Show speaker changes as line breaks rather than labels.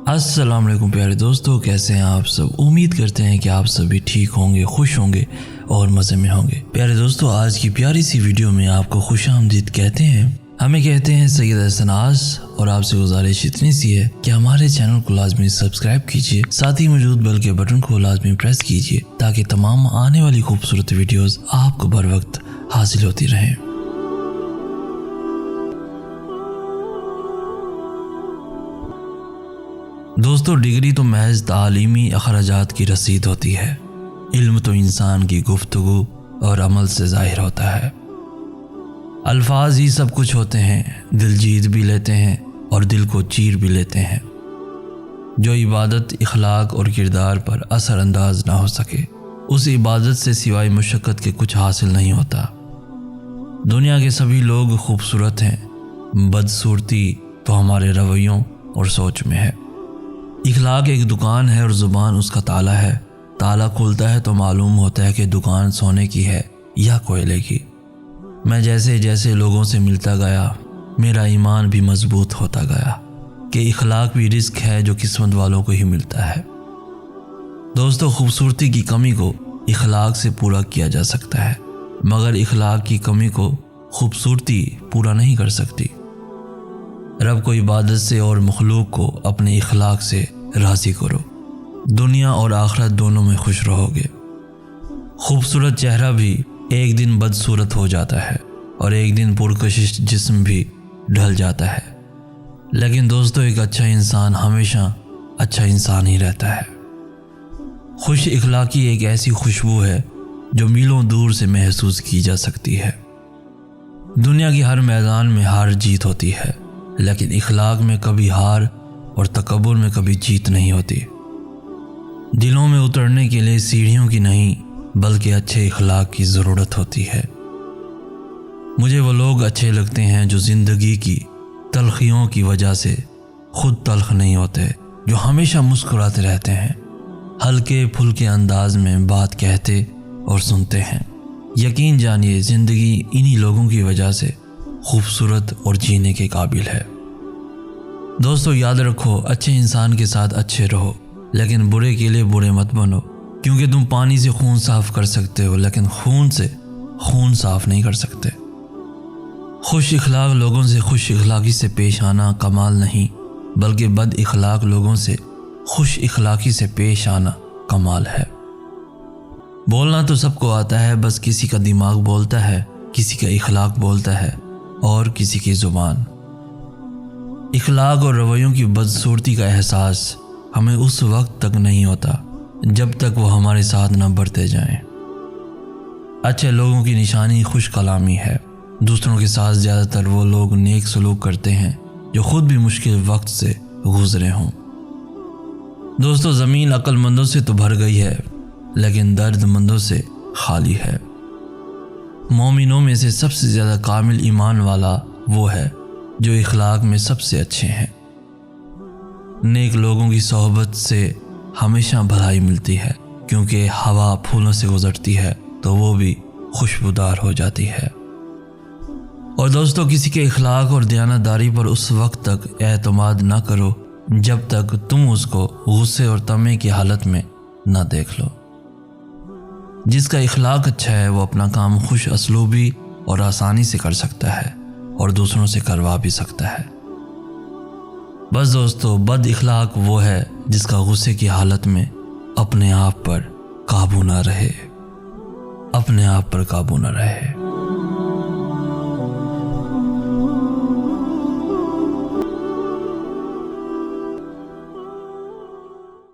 अस्सलाम वालेकुम प्यारे दोस्तों, कैसे हैं आप सब। उम्मीद करते हैं कि आप सभी ठीक होंगे, खुश होंगे और मज़े में होंगे। प्यारे दोस्तों, आज की प्यारी सी वीडियो में आपको खुशामदीद कहते हैं। हमें कहते हैं सैयद हसनास, और आपसे गुजारिश इतनी सी है कि हमारे चैनल को लाजमी सब्सक्राइब कीजिए, साथ ही मौजूद बेल के बटन को लाजमी प्रेस कीजिए ताकि तमाम आने वाली खूबसूरत वीडियोस आपको बर वक्त हासिल होती रहें। दोस्तों, डिग्री तो महज तालीमी अखराजात की रसीद होती है। इल्म तो इंसान की गुफ्तगू और अमल से ज़ाहिर होता है। अल्फाज ही सब कुछ होते हैं, दिल जीत भी लेते हैं और दिल को चीर भी लेते हैं। जो इबादत इखलाक और किरदार पर असर अंदाज ना हो सके, उस इबादत से सिवाय मुशक्क़त के कुछ हासिल नहीं होता। दुनिया के सभी लोग खूबसूरत हैं, बदसूरती तो हमारे रवैयों और सोच में है। इखलाक एक दुकान है और ज़ुबान उसका ताला है। ताला खुलता है तो मालूम होता है कि दुकान सोने की है या कोयले की। मैं जैसे जैसे लोगों से मिलता गया, मेरा ईमान भी मजबूत होता गया कि इखलाक भी रिस्क है जो किस्मत वालों को ही मिलता है। दोस्तों, खूबसूरती की कमी को इखलाक से पूरा किया जा सकता है, मगर इखलाक की कमी को खूबसूरती पूरा नहीं कर सकती। रब को इबादत से और मखलूक को अपने इखलाक से राज़ी करो, दुनिया और आखिरत दोनों में खुश रहोगे। खूबसूरत चेहरा भी एक दिन बदसूरत हो जाता है और एक दिन पुरकशिश जिस्म भी ढल जाता है, लेकिन दोस्तों एक अच्छा इंसान हमेशा अच्छा इंसान ही रहता है। खुश इखलाकी एक ऐसी खुशबू है जो मीलों दूर से महसूस की जा सकती है। दुनिया की हर मैदान में हार जीत होती है, लेकिन इखलाक में कभी हार और तकब्बुर में कभी जीत नहीं होती। दिलों में उतरने के लिए सीढ़ियों की नहीं बल्कि अच्छे इखलाक की ज़रूरत होती है। मुझे वो लोग अच्छे लगते हैं जो ज़िंदगी की तलखियों की वजह से खुद तल्ख नहीं होते, जो हमेशा मुस्कुराते रहते हैं, हल्के फुल्के अंदाज में बात कहते और सुनते हैं। यकीन जानिए, ज़िंदगी इन्हीं लोगों की वजह से खूबसूरत और जीने के काबिल है। दोस्तों, याद रखो, अच्छे इंसान के साथ अच्छे रहो, लेकिन बुरे के लिए बुरे मत बनो, क्योंकि तुम पानी से खून साफ कर सकते हो, लेकिन खून से खून साफ नहीं कर सकते। खुश इखलाक लोगों से खुश इखलाकी से पेश आना कमाल नहीं, बल्कि बद इखलाक लोगों से खुश इखलाकी से पेश आना कमाल है। बोलना तो सबको आता है, बस किसी का दिमाग बोलता है, किसी का इखलाक बोलता है और किसी की ज़ुबान। इखलाक और रवैयों की बदसूरती का एहसास हमें उस वक्त तक नहीं होता जब तक वो हमारे साथ न बढ़ते जाएं। अच्छे लोगों की निशानी खुश कलामी है। दूसरों के साथ ज़्यादातर वो लोग नेक सलूक करते हैं जो खुद भी मुश्किल वक्त से गुजरे हों। दोस्तों, ज़मीन अक्लमंदों से तो भर गई है, लेकिन दर्दमंदों से खाली है। मोमिनों में से सबसे ज़्यादा कामिल ईमान वाला वो है जो इखलाक में सबसे अच्छे हैं। नेक लोगों की सोहबत से हमेशा भलाई मिलती है, क्योंकि हवा फूलों से गुजरती है तो वो भी खुशबूदार हो जाती है। और दोस्तों, किसी के इखलाक और दयानतदारी पर उस वक्त तक एतमाद ना करो जब तक तुम उसको गुस्से और तमे की हालत में ना देख लो। जिसका इखलाक अच्छा है वो अपना काम खुश असलूबी और आसानी से कर सकता है और दूसरों से करवा भी सकता है। बस दोस्तों, बद इखलाक वो है जिसका गुस्से की हालत में अपने आप पर काबू ना रहे, अपने आप पर काबू ना रहे।